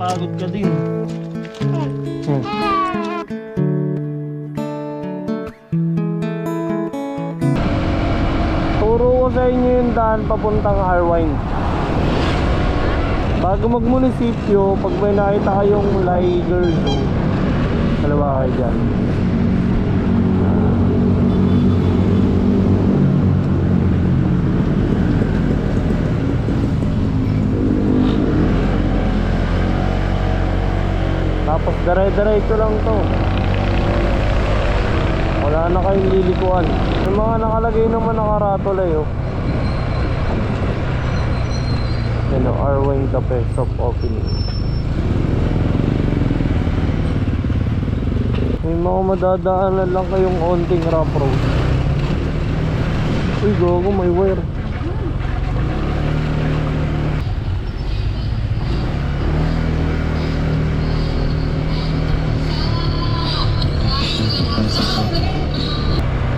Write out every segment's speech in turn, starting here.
mapapagod ka din. Turo ko sa inyo yung daan papuntang Arwine. Bago magmunisipyo, pag may nakita kayong Liger Zoo, kalawa kayo dyan. Tapos dire-diretso lang to. Wala na kayong lilikuan. Yung mga nakalagay naman nakaratulay oh. Yan o, Arwine Cafe, soft opening. May mga madadaanan lang kayong onting rough road. Uy, gago, may wire.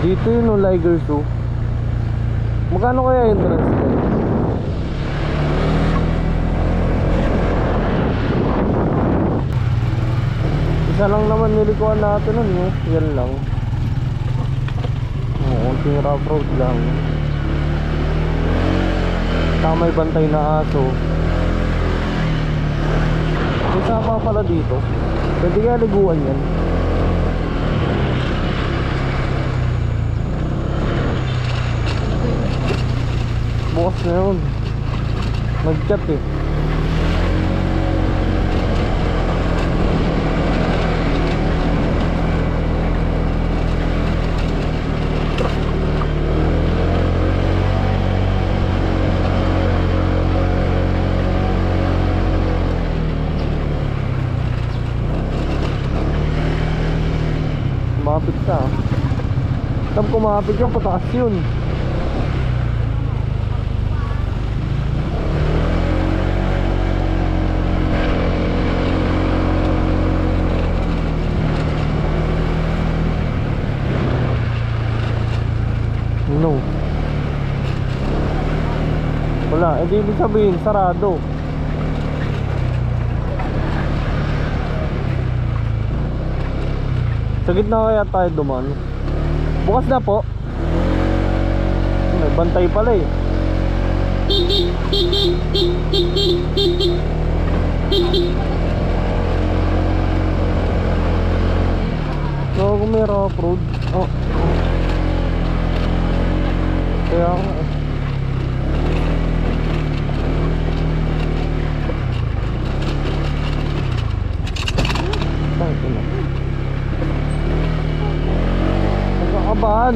Dito yun o, Liger Zoo. Magkano kaya yung transfer? Isa lang naman nilikuan natin nun eh. Yan lang. Konting rough road lang. Saka may bantay na aso. Isa pa pala dito. Pwede kaya liguan yan. Bukas na yun. Nag-chat eh. Kumapit ka. Tam kumapit ka, pataas yun. No. Wala, hindi ibig sabihin sarado. Sa gitna kaya tayo duman. Bukas na po. May bantay pala eh. So kung may rough road. Oh. Kaya ako ito na. Nagkakabahan.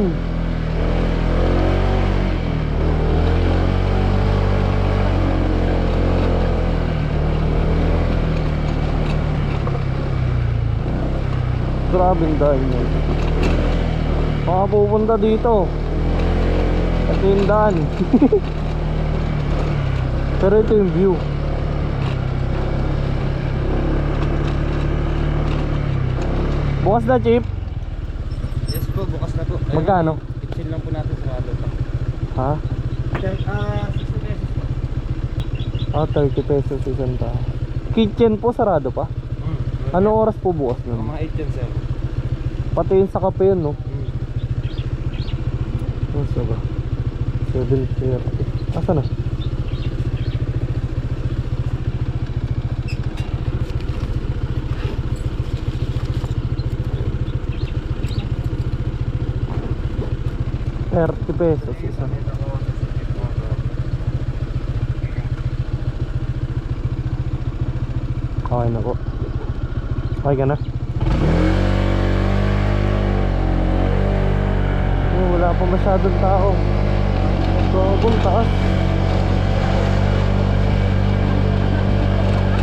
Grabing dahil yun. Makapupunta dito. Ito yung daan. Pero ito yung view. Bukas na, Chip? Yes po, bukas na po. Magkano? Kitchen lang po natin sa lado pa. Ha? 60 pesos po. 30 pesos isang tao. Kitchen po, sarado pa? Anong oras po bukas nun? Mga 8 yan, sir. Pati yung sa kape yun, no? Ano sa ba? 7:30. Asa na? ₱30 isa. Okay na po. Okay ka na? Wala pa masyadong tao. Gagong taas.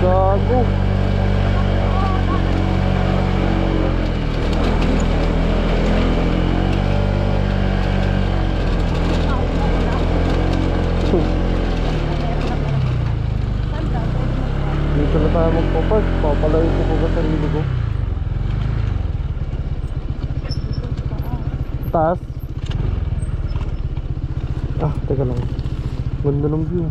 Gago. Dito na tayo magpapark. Papalayo ko po ba sarili ko? Taas. Teka lang. Ganda ng view.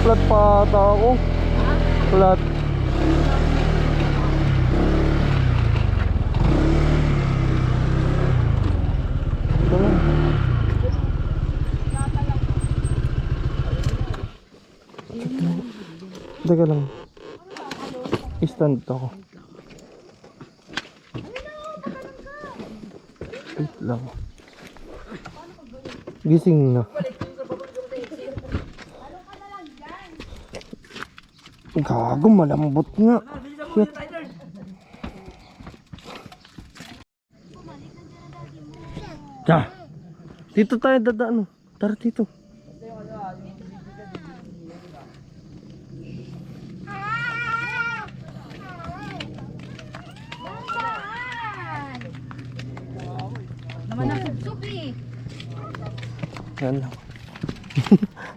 Naka-flat pa ata ako. Flat. Ito lang. Teka lang. I-stand ako. Wait lang. Gising na. Gago, malambot nga. Shit. Ja. Dito tayo dadaan. Tara dito. Naman ang suksok eh. Yan lang.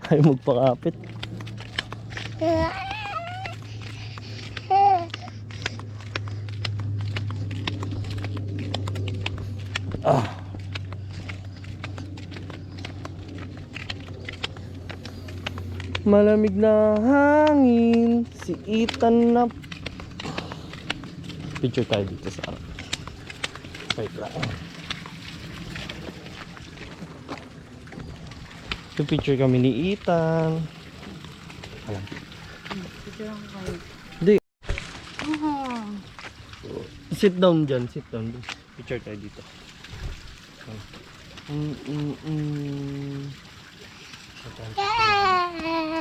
Ayaw magpakapit. Ah. Malamig na hangin, si Ethan na. Picture tayo dito sa harap. Wait lang. Ito picture kami ni Ethan. Alam. Picture ako kayo. Hindi. Oh. Sit down dyan, sit down. Picture tayo dito.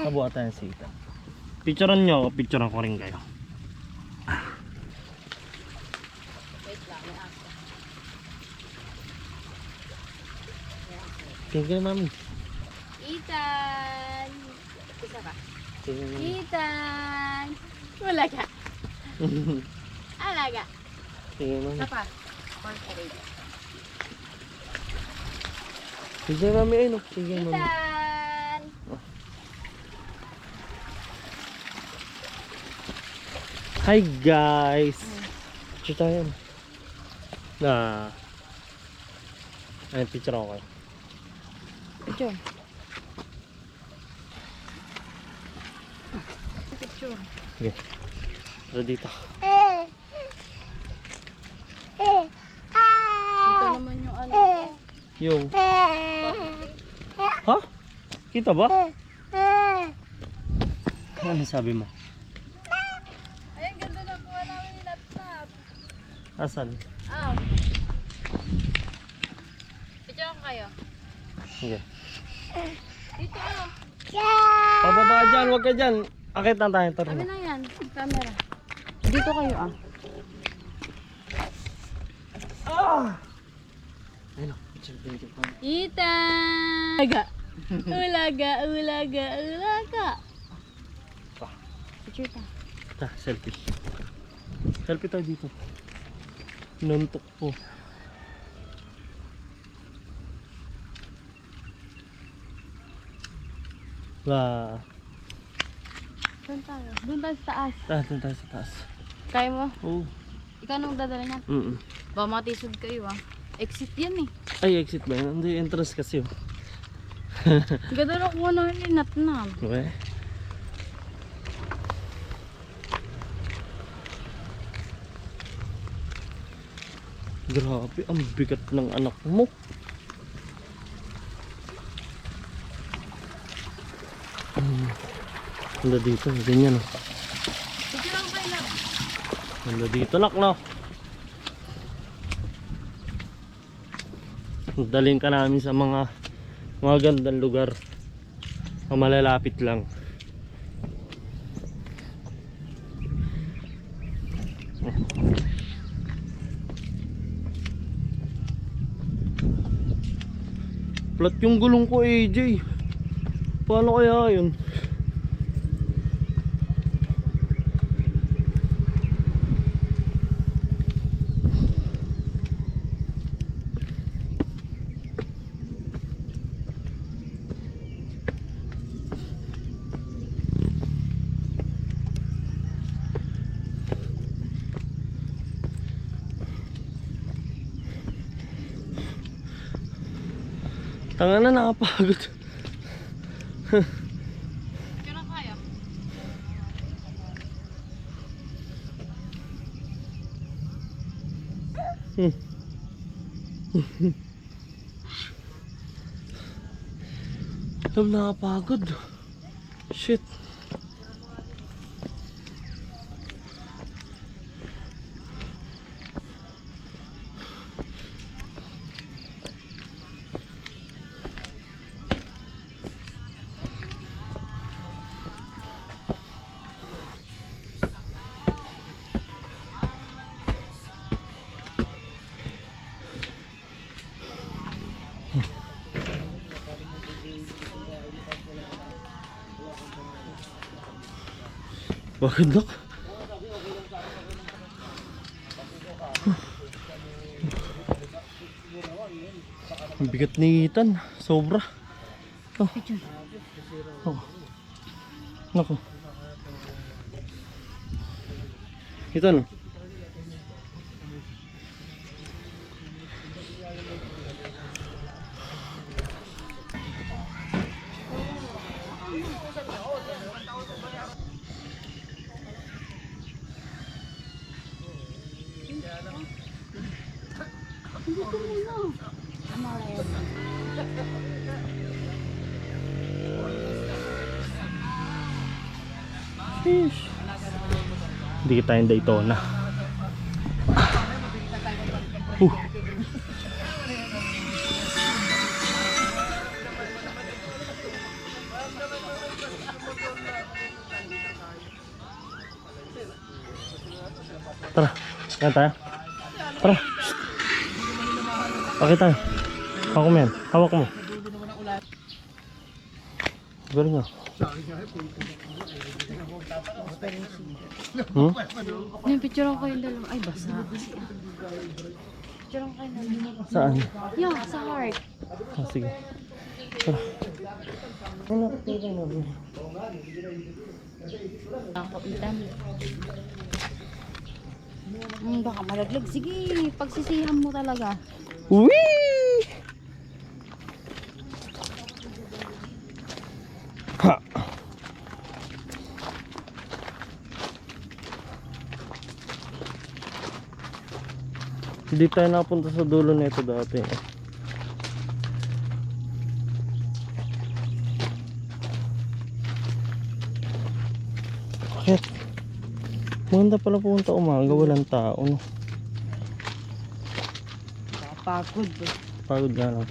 Kabuha tayo si Ethan. Picturean nyo ako, picturean ko rin kayo. Wait lang, may ako. Thank you, mami. Ethan! Isa ka? Thank you, mami. Ethan! Wala ka. Alaga. Thank you, mami. Isa pa. Corporate. Thank you, mami. Ay, no. Thank you, mami. Ethan! Hi, guys. Picture tayo. Ayun, picture ako kayo. Picture. Picture. Okay. So, dito. Ito naman yung ano. Yung. Ha? Kita ba? Ano sabi mo? Ay, ang ganda na kuha namin yung laptop. Asan? Ah. Picture ko kayo. Sige. Dito ano? Pababa dyan, huwag ka dyan. Akit na tayo, tara Kami na. na yan. Camera. Dito kayo ah. Ayun o, picture. Ethan! Ulaga. Ulaga, ulaga, ulaga. Pa. Picture ta. Ta, selfie. Selfie tayo dito. Nuntok po. Wah. Doon tayo. Doon tayo sa taas. Doon tayo sa taas. Kaya mo? Oh. Ikaw nang dadala niyan. Baka matisod kayo ah. Exit yan eh. Ay, exit ba yun? Hindi, entrance kasi oh. Ganda na kuha na ni Natnam. Okay. Grabe, ang bigat ng anak mo. Handa dito, ganyan oh. Picture lang kayo lang. Handa dito nak no. Dalhin ka namin sa mga gandang lugar na malalapit lang. Flat yung gulong ko, AJ. Paano kaya yun? Tanga na, nakapagod. Picture lang kayo. Alam, nakapagod. Shit. Bakit nak? Ang bigat ni Ethan, sobra. Oh. Oh. Nako. Ethan. Sheesh. Hindi kita yung Daytona. Tara, yan tayo. Tara. Bakit tayo? Hawak mo yan. Hawak mo. Galing nga. Yung picture ko yung dalawa. Ay, basa kasi. Picture ko kayo dalawa. Saan? Yung, sa heart. Ah, sige. Tara. Ano? Ako, Ethan. Baka malaglag. Sige, pagsisihan mo talaga. Whee! Ha! Hindi tayo napunta sa dulo nito dati. Bakit? Maganda pala pumunta umaga, walang tao, no? Pagod ba? Pagod nga lang.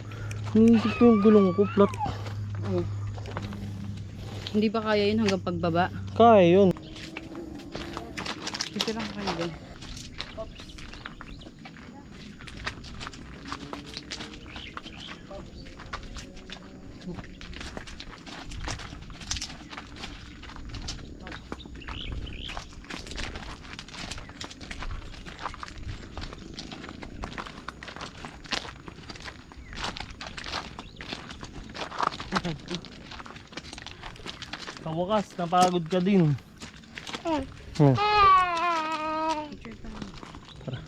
Hindi ko yung gulong ko, flat. Hindi ba kaya yun hanggang pagbaba? Kaya yun. Picture lang kayo din. Sa wakas, napagod ka din. Picture pa lang.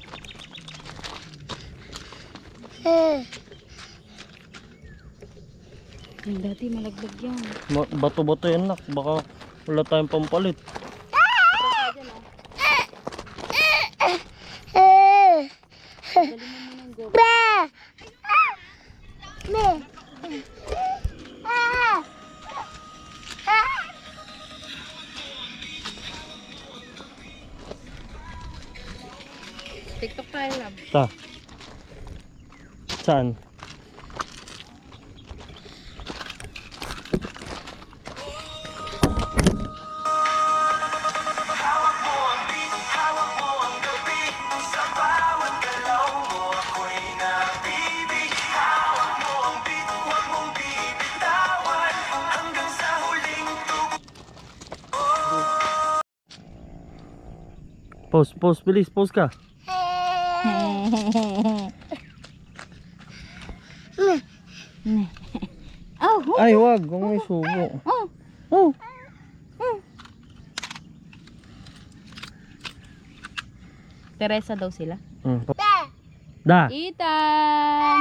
Yung dati malaglag yan. Bato-bato yan, nak. Baka wala tayong pampalit. Galing mo muna yung GoPro. TikTok tayo, lab. Saan? Pause, bilis, pause ka. Oh, Ay, wag, kung may subo. oh. Teresa daw sila. Da, Ethan!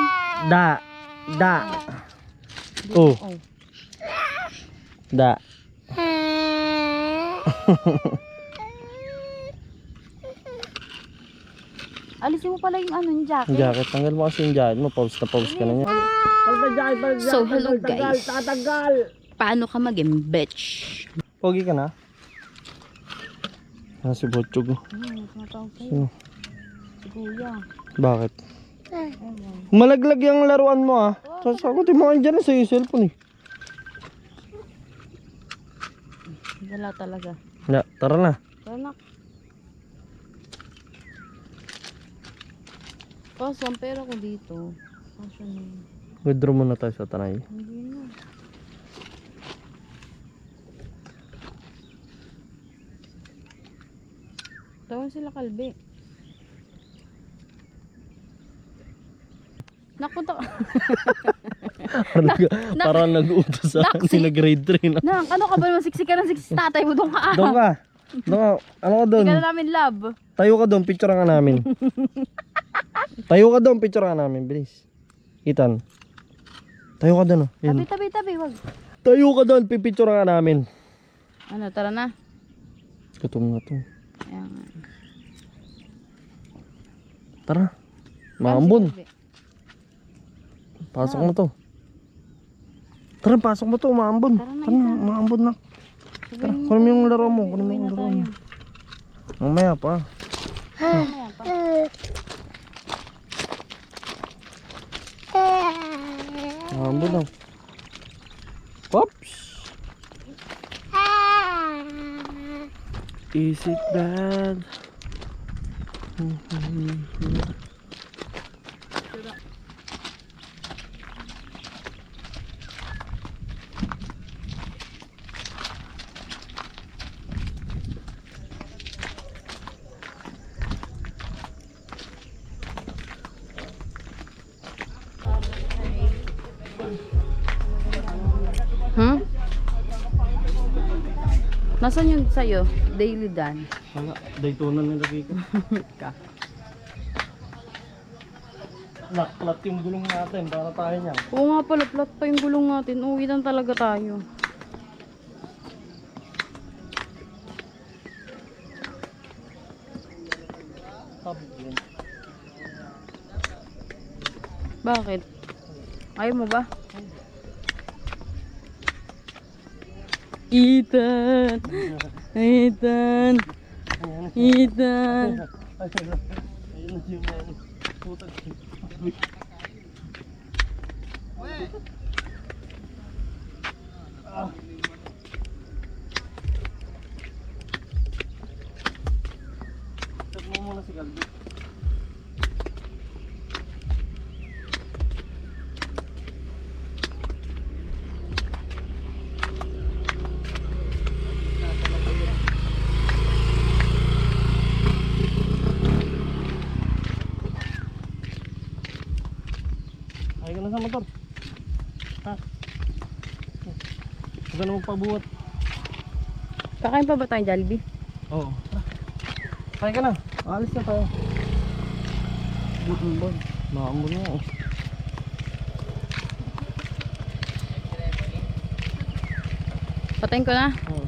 da. Oh, da. Alisin mo pala yung ano, yung jacket. Jacket, tanggal mo kasi yung jacket mo. Pause na pause ka na niya. So, hello guys. Paano ka maging bitch? Pogi ka na? Ah, si Botchog. Tumatawag sa'yo. Sino? Si Kuya. Bakit? Malaglag yung laruan mo ah. Sasagutin mo kayo dyan sa yung cellphone eh. Wala talaga. Ya, tara na. Anak. Kaso, ang pera ko dito. Kaso na. Withdraw muna tayo sa tanay. Hindi na. Tawag sila kalbe. Nakunta. Parang nag-uutos sa akin na grade 3 na. Nak, ano ka ba naman? Siksik ka ng siksik tatay mo. Doon ka. Doon ka. Doon ka. Ano ka doon? Hindi ka na namin love. Tayo ka doon. Picture ka namin. Tayo ka doon. Picture ka namin. Bilis. Ethan. Tayo ka doon. Oh. Yan. Tabi, wag. Tayo ka doon. Pipicture ka namin. Ano, tara na. Gutom na to. Ayan. Tara. Maambon. Pasok mo to. Tara, pasok mo to. Maambon. Tara na, Tara na. Maambon na. Tara. Kunin mo yung laro mo. Kunin mo yung laro mo. Mamaya pa. Mamaya pa. Maambon na. Pops. Is it bad? Hmm? Nasaan yun sa'yo? Daily Dan. Wala. Daytona nilagay ko. Nakplat yung gulong natin para tayo niyan. Oo nga pala, flat pa yung gulong natin. Uwi lang talaga tayo. Bakit? Ayaw mo ba? Ethan! Ethan! Ethan! Ayun na yung putag. Tag mo muna si Galbi. Ay ka na sa motor. Ha? Huwag ka na magpabuhat. Kakain pa ba tayo, Jollibee? Oo. Kaya ka na. Alis na tayo. Maambon. Maambon nga eh. Patayin ko na. Oo.